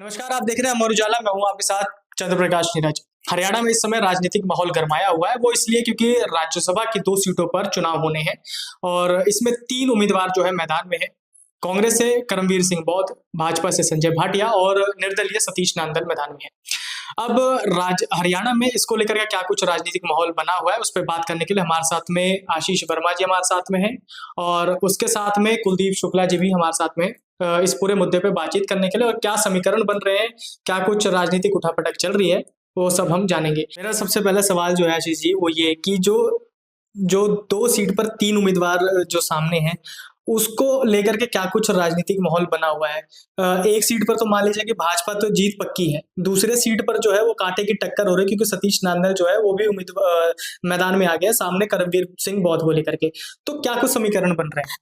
नमस्कार, आप देख रहे हैं अमर उजाला। मैं हूं आपके साथ चंद्र प्रकाश नीरज। हरियाणा में इस समय राजनीतिक माहौल गरमाया हुआ है। वो इसलिए क्योंकि राज्यसभा की 2 सीटों पर चुनाव होने हैं और इसमें 3 उम्मीदवार जो है मैदान में हैं। कांग्रेस से करमवीर सिंह बौद्ध, भाजपा से संजय भाटिया और निर्दलीय सतीश नांदल मैदान में हैं। अब हरियाणा में इसको लेकर के क्या कुछ राजनीतिक माहौल बना हुआ है, उस पे बात करने के लिए हमारे साथ में आशीष वर्मा जी हमारे साथ में हैं और उसके साथ में कुलदीप शुक्ला जी भी हमारे साथ में इस पूरे मुद्दे पे बातचीत करने के लिए और क्या समीकरण बन रहे हैं, क्या कुछ राजनीतिक उठापटक चल रही है, वो सब हम जानेंगे। मेरा सबसे पहला सवाल जो है आशीष जी वो ये कि जो जो 2 सीट पर 3 उम्मीदवार जो सामने हैं, उसको लेकर के क्या कुछ राजनीतिक माहौल बना हुआ है? एक सीट पर तो मान लीजिए कि भाजपा तो जीत पक्की है, दूसरे सीट पर जो है वो कांटे की टक्कर हो रही है क्योंकि सतीश नांदल जो है वो भी मैदान में आ गया सामने करमवीर सिंह बौद्ध को लेकर के। तो क्या कुछ समीकरण बन रहे हैं?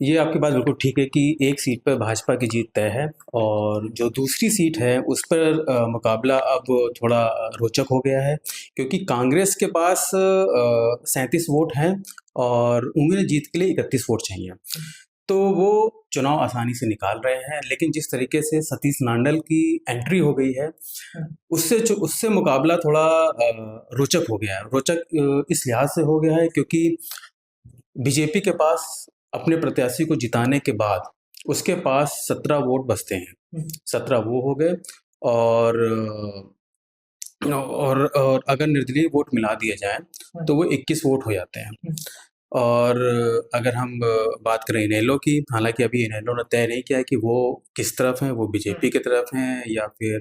ये आपकी बात बिल्कुल ठीक है कि एक सीट पर भाजपा की जीत तय है और जो दूसरी सीट है उस पर मुकाबला अब थोड़ा रोचक हो गया है क्योंकि कांग्रेस के पास 37 वोट हैं और उन्हें जीत के लिए 31 वोट चाहिए। तो वो चुनाव आसानी से निकाल रहे हैं, लेकिन जिस तरीके से सतीश नांदल की एंट्री हो गई है उससे मुकाबला थोड़ा रोचक हो गया है। रोचक इस लिहाज से हो गया है क्योंकि बीजेपी के पास अपने प्रत्याशी को जिताने के बाद उसके पास 17 वोट बचते हैं। 17 वो हो गए और अगर निर्दलीय वोट मिला दिए जाए तो वो 21 वोट हो जाते हैं। और अगर हम बात करें इनेलो की, हालांकि अभी इनेलो ने तय नहीं किया है कि वो किस तरफ हैं, वो बीजेपी की तरफ हैं या फिर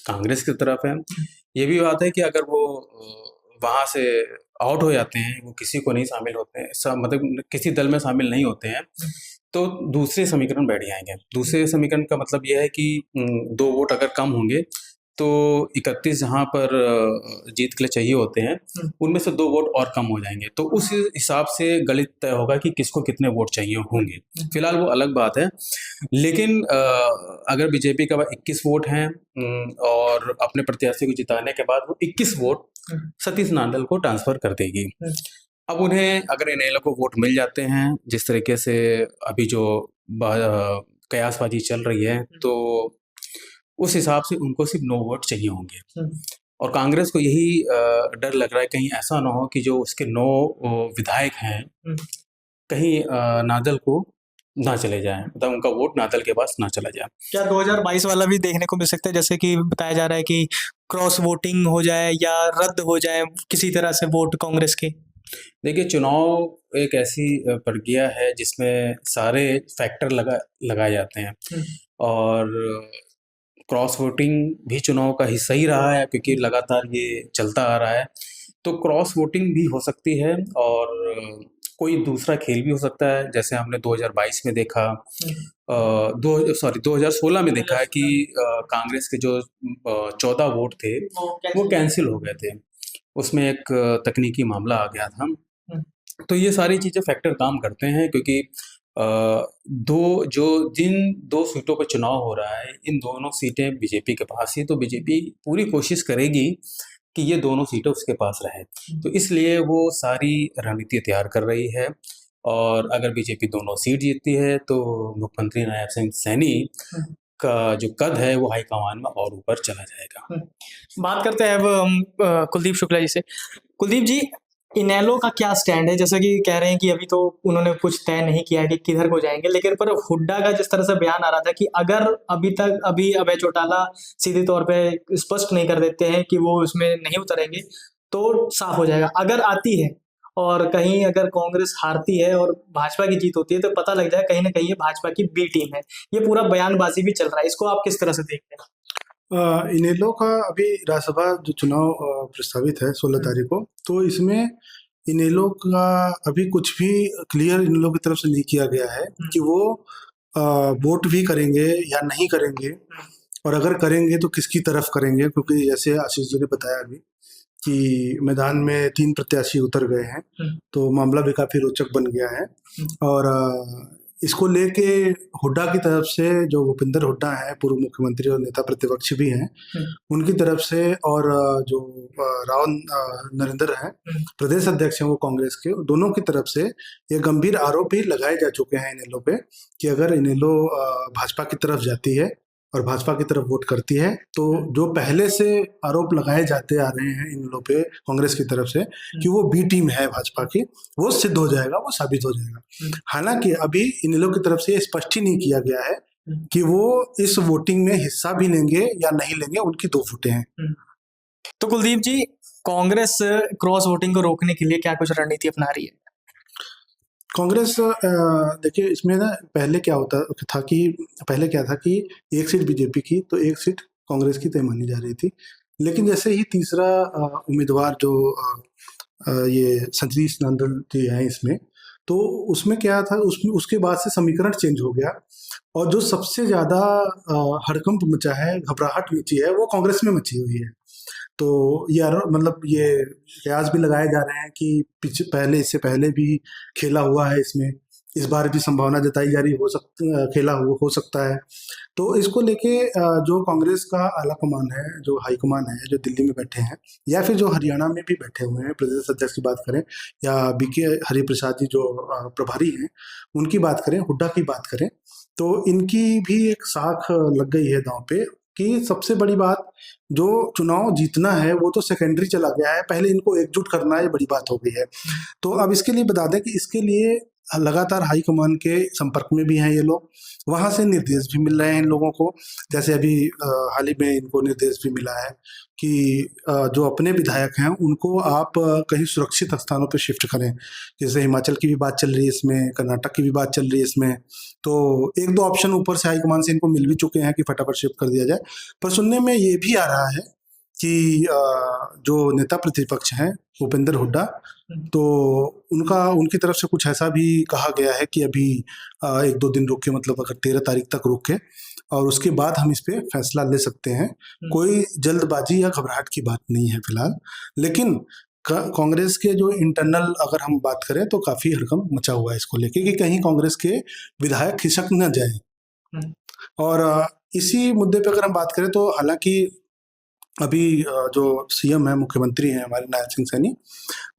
कांग्रेस की तरफ हैं। ये भी बात है कि अगर वो वहाँ से आउट हो जाते हैं, वो किसी को नहीं शामिल होते हैं, मतलब किसी दल में शामिल नहीं होते हैं, तो दूसरे समीकरण बैठ जाएंगे। दूसरे समीकरण का मतलब यह है कि 2 वोट अगर कम होंगे तो 31 जहाँ पर जीत के लिए चाहिए होते हैं उनमें से 2 वोट और कम हो जाएंगे। तो उस हिसाब से गणित तय होगा कि किसको कितने वोट चाहिए होंगे। फिलहाल वो अलग बात है, लेकिन अगर बीजेपी का 21 वोट हैं और अपने प्रत्याशी को जिताने के बाद वो 21 वोट सतीश नांदल को ट्रांसफर कर देगी। अब उन्हें अगर इनेलो को वोट मिल जाते हैं जिस तरीके से अभी जो कयासबाजी चल रही है, तो उस हिसाब से उनको सिर्फ 9 वोट चाहिए होंगे और कांग्रेस को यही डर लग रहा है कहीं ऐसा ना हो कि जो उसके 9 विधायक हैं कहीं नादल को ना चले जाए, मतलब उनका वोट नादल के पास ना चला जाए। क्या 2022 वाला भी देखने को मिल सकता है, जैसे कि बताया जा रहा है कि क्रॉस वोटिंग हो जाए या रद्द हो जाए किसी तरह से वोट कांग्रेस के? देखिए, चुनाव एक ऐसी प्रक्रिया है जिसमें सारे फैक्टर लगाए जाते हैं और क्रॉस वोटिंग भी चुनाव का हिस्सा ही रहा है क्योंकि लगातार ये चलता आ रहा है। तो क्रॉस वोटिंग भी हो सकती है और कोई दूसरा खेल भी हो सकता है, जैसे हमने 2022 में देखा, 2016 में देखा है कि कांग्रेस के जो 14 वोट थे वो कैंसिल हो गए थे। उसमें एक तकनीकी मामला आ गया था। तो ये सारी चीज़ें फैक्टर काम करते हैं क्योंकि जिन 2 सीटों पर चुनाव हो रहा है, इन दोनों सीटें बीजेपी के पास ही, तो बीजेपी पूरी कोशिश करेगी कि ये दोनों सीटें उसके पास रहे। तो इसलिए वो सारी रणनीति तैयार कर रही है और अगर बीजेपी दोनों सीट जीतती है तो मुख्यमंत्री नायब सिंह सैनी का जो कद है वो हाईकमान में और ऊपर चला जाएगा। बात करते हैं अब हम कुलदीप शुक्ला जी से। कुलदीप जी, इनेलो का क्या स्टैंड है? जैसा कि कह रहे हैं कि अभी तो उन्होंने कुछ तय नहीं किया है कि किधर को जाएंगे, लेकिन पर हुड्डा का जिस तरह से बयान आ रहा था कि अगर अभी अभय चौटाला सीधे तौर पे स्पष्ट नहीं कर देते हैं कि वो उसमें नहीं उतरेंगे तो साफ हो जाएगा। अगर आती है और कहीं अगर कांग्रेस हारती है और भाजपा की जीत होती है तो पता लग जाए कहीं ना कहीं ये भाजपा की बी टीम है। ये पूरा बयानबाजी भी चल रहा है, इसको आप किस तरह से देखते हैं? इनेलो का अभी राज्यसभा जो चुनाव प्रस्तावित है 16 तारीख को, तो इसमें इनेलो का अभी कुछ भी क्लियर इनेलो की तरफ से नहीं किया गया है कि वो वोट भी करेंगे या नहीं करेंगे और अगर करेंगे तो किसकी तरफ करेंगे, क्योंकि जैसे आशीष जी ने बताया अभी कि मैदान में 3 प्रत्याशी उतर गए हैं तो मामला भी काफ़ी रोचक बन गया है। और इसको लेके हुड्डा की तरफ से, जो भूपेंद्र हुड्डा है, पूर्व मुख्यमंत्री और नेता प्रतिपक्ष भी हैं, उनकी तरफ से, और जो राव नरेंद्र हैं, प्रदेश अध्यक्ष हैं वो कांग्रेस के, दोनों की तरफ से ये गंभीर आरोप भी लगाए जा चुके हैं इनेलो पे कि अगर इनेलो भाजपा की तरफ जाती है और भाजपा की तरफ वोट करती है तो जो पहले से आरोप लगाए जाते आ रहे हैं इनेलो पे कांग्रेस की तरफ से कि वो बी टीम है भाजपा की, वो सिद्ध हो जाएगा, वो साबित हो जाएगा। हालांकि अभी इनेलो की तरफ से ये स्पष्ट ही नहीं किया गया है कि वो इस वोटिंग में हिस्सा भी लेंगे या नहीं लेंगे, उनकी दो फुटे हैं। तो कुलदीप जी, कांग्रेस क्रॉस वोटिंग को रोकने के लिए क्या कुछ रणनीति अपना रही है? कांग्रेस, देखिए इसमें ना पहले क्या था कि एक सीट बीजेपी की तो एक सीट कांग्रेस की तय मानी जा रही थी, लेकिन जैसे ही तीसरा उम्मीदवार जो ये सतीश नंदन जी हैं इसमें, तो उसमें क्या था, उसके बाद से समीकरण चेंज हो गया और जो सबसे ज़्यादा हड़कंप मचा है, घबराहट मची है, वो कांग्रेस में मची हुई है। तो यार मतलब ये कयास भी लगाए जा रहे हैं कि इससे पहले भी खेला हुआ है इसमें, इस बार भी संभावना जताई जा रही हो सकता है। तो इसको लेके जो कांग्रेस का आला कमान है, जो हाई कमान है, जो दिल्ली में बैठे हैं या फिर जो हरियाणा में भी बैठे हुए हैं, प्रदेश अध्यक्ष की बात करें या बीके हरिप्रसाद जी जो प्रभारी हैं उनकी बात करें, हुड्डा की बात करें, तो इनकी भी एक साख लग गई है दांव पे कि सबसे बड़ी बात, जो चुनाव जीतना है वो तो सेकेंडरी चला गया है, पहले इनको एकजुट करना ये बड़ी बात हो गई है। तो अब इसके लिए बता दें कि इसके लिए लगातार हाई कमान के संपर्क में भी हैं ये लोग, वहाँ से निर्देश भी मिल रहे हैं इन लोगों को। जैसे अभी हाल ही में इनको निर्देश भी मिला है कि जो अपने विधायक हैं उनको आप कहीं सुरक्षित स्थानों पर शिफ्ट करें। जैसे हिमाचल की भी बात चल रही है इसमें, कर्नाटक की भी बात चल रही है इसमें, तो एक दो ऑप्शन ऊपर से हाईकमान से इनको मिल भी चुके हैं कि फटाफट शिफ्ट कर दिया जाए। पर सुनने में ये भी आ रहा है कि जो नेता प्रतिपक्ष हैं भूपेंद्र हुड्डा, तो उनकी तरफ से कुछ ऐसा भी कहा गया है कि अभी एक दो दिन रुक के, मतलब अगर 13 तारीख तक रुक के और उसके बाद हम इस पे फैसला ले सकते हैं। कोई जल्दबाजी या घबराहट की बात नहीं है फिलहाल, लेकिन कांग्रेस के जो इंटरनल अगर हम बात करें तो काफी हड़कंप मचा हुआ है इसको लेके कि कहीं कांग्रेस के विधायक खिसक न जाए। और इसी मुद्दे पे अगर हम बात करें तो हालांकि अभी जो सीएम है, मुख्यमंत्री हैं हमारे नायब सिंह सैनी,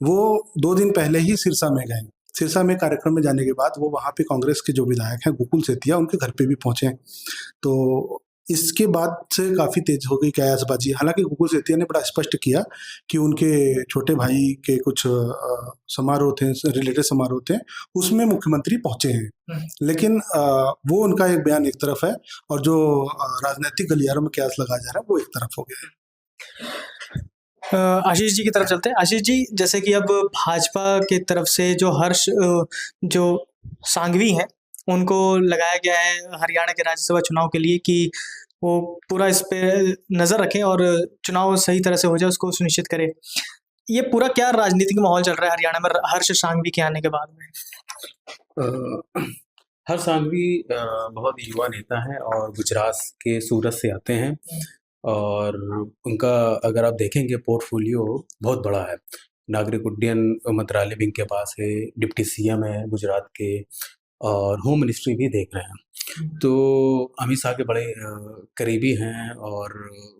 वो 2 दिन पहले ही सिरसा में गए। सिरसा में कार्यक्रम में जाने के बाद वो वहाँ पे कांग्रेस के जो विधायक हैं गोकुल सेतिया, उनके घर पे भी पहुंचे। तो इसके बाद से काफ़ी तेज हो गई कयासबाजी। हालांकि गोकुल सेतिया ने बड़ा स्पष्ट किया कि उनके छोटे भाई के कुछ समारोह थे, रिलेटेड समारोह थे, उसमें मुख्यमंत्री पहुंचे हैं, लेकिन वो उनका एक बयान एक तरफ है और जो राजनीतिक गलियारों में कयास लगाया जा रहा है वो एक तरफ हो गया है। आशीष जी की तरफ चलते हैं। आशीष जी, जैसे कि अब भाजपा की तरफ से जो हर्ष जो सांघवी हैं उनको लगाया गया है हरियाणा के राज्यसभा चुनाव के लिए कि वो पूरा इस पे नजर रखें और चुनाव सही तरह से हो जाए उसको सुनिश्चित करें। ये पूरा क्या राजनीतिक माहौल चल रहा है हरियाणा में हर्ष सांघवी के आने के बाद में? हर्ष सांघवी बहुत युवा नेता हैं और गुजरात के सूरत से आते हैं और उनका अगर आप देखेंगे पोर्टफोलियो बहुत बड़ा है। नागरिक उड्डयन मंत्रालय भी इनके पास है, डिप्टी सीएम है गुजरात के और होम मिनिस्ट्री भी देख रहे हैं। तो अमित शाह के बड़े करीबी हैं और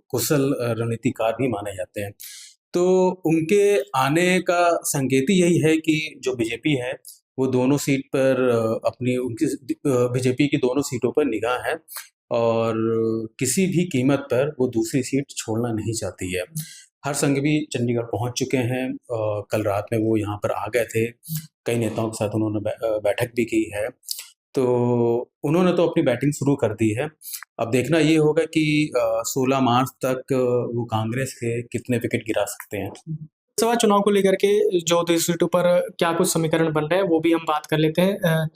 कुशल रणनीतिकार भी माने जाते हैं। तो उनके आने का संकेत ही यही है कि जो बीजेपी है वो दोनों सीट पर बीजेपी की दोनों सीटों पर निगाह है और किसी भी कीमत पर वो दूसरी सीट छोड़ना नहीं चाहती है। हर्ष सांघवी चंडीगढ़ पहुंच चुके हैं, कल रात में वो यहाँ पर आ गए थे, कई नेताओं के साथ उन्होंने बैठक भी की है, तो उन्होंने तो अपनी बैटिंग शुरू कर दी है। अब देखना ये होगा कि 16 मार्च तक वो कांग्रेस के कितने विकेट गिरा सकते हैं। लोकसभा चुनाव को लेकर के जो देश सीटों पर क्या कुछ समीकरण बन रहे हैं वो भी हम बात कर लेते हैं।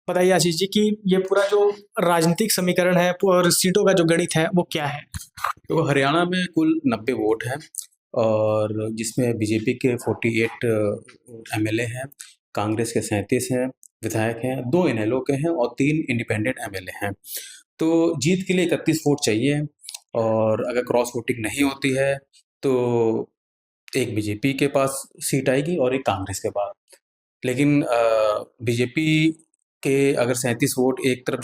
बताइए आशीष जी कि ये पूरा जो राजनीतिक समीकरण है और सीटों का जो गणित है वो क्या है? तो हरियाणा में कुल 90 वोट हैं और जिसमें बीजेपी के 48 एमएलए हैं, कांग्रेस के 37 हैं विधायक हैं, 2 इनेलो के हैं और 3 इंडिपेंडेंट एमएलए हैं। तो जीत के लिए 31 वोट चाहिए और अगर क्रॉस वोटिंग नहीं होती है तो एक बीजेपी के पास सीट आएगी और एक कांग्रेस के पास। लेकिन बीजेपी कि अगर 37 वोट एक तरफ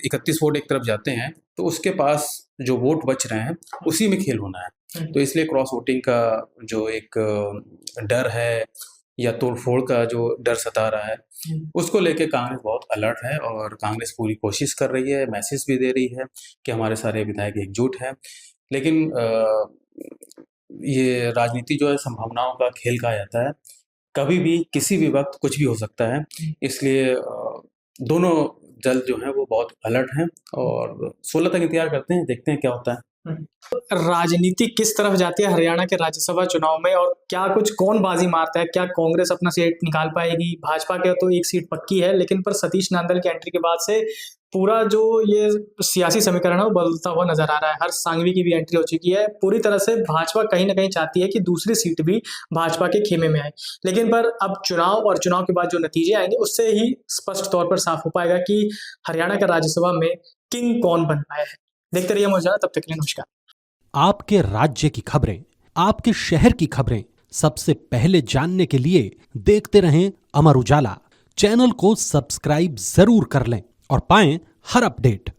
31 वोट एक तरफ जाते हैं तो उसके पास जो वोट बच रहे हैं उसी में खेल होना है। तो इसलिए क्रॉस वोटिंग का जो एक डर है या तोड़फोड़ का जो डर सता रहा है, उसको लेके कांग्रेस बहुत अलर्ट है और कांग्रेस पूरी कोशिश कर रही है, मैसेज भी दे रही है कि हमारे सारे विधायक एकजुट हैं। लेकिन ये राजनीति जो है संभावनाओं का खेल कहा जाता है, कभी भी किसी भी वक्त कुछ भी हो सकता है। इसलिए दोनों दल जो हैं वो बहुत अलर्ट हैं और 16 तक इंतजार करते हैं, देखते हैं क्या होता है। राजनीति किस तरफ जाती है हरियाणा के राज्यसभा चुनाव में, और क्या कुछ कौन बाजी मारता है? क्या कांग्रेस अपना सीट निकाल पाएगी? भाजपा के तो एक सीट पक्की है, लेकिन पर सतीश नांदल की एंट्री के बाद से पूरा जो ये सियासी समीकरण है वो बदलता हुआ नजर आ रहा है। हर्ष सांघवी की भी एंट्री हो चुकी है। पूरी तरह से भाजपा कहीं ना कहीं चाहती है कि दूसरी सीट भी भाजपा के खेमे में आए, लेकिन पर अब चुनाव और चुनाव के बाद जो नतीजे आएंगे उससे ही स्पष्ट तौर पर साफ हो पाएगा कि हरियाणा का राज्यसभा में किंग कौन बन पाया है। देखते रहिए अमर उजाला, तब तक के लिए नमस्कार। आपके राज्य की खबरें, आपके शहर की खबरें सबसे पहले जानने के लिए देखते रहें अमर उजाला। चैनल को सब्सक्राइब जरूर कर लें और पाएं हर अपडेट।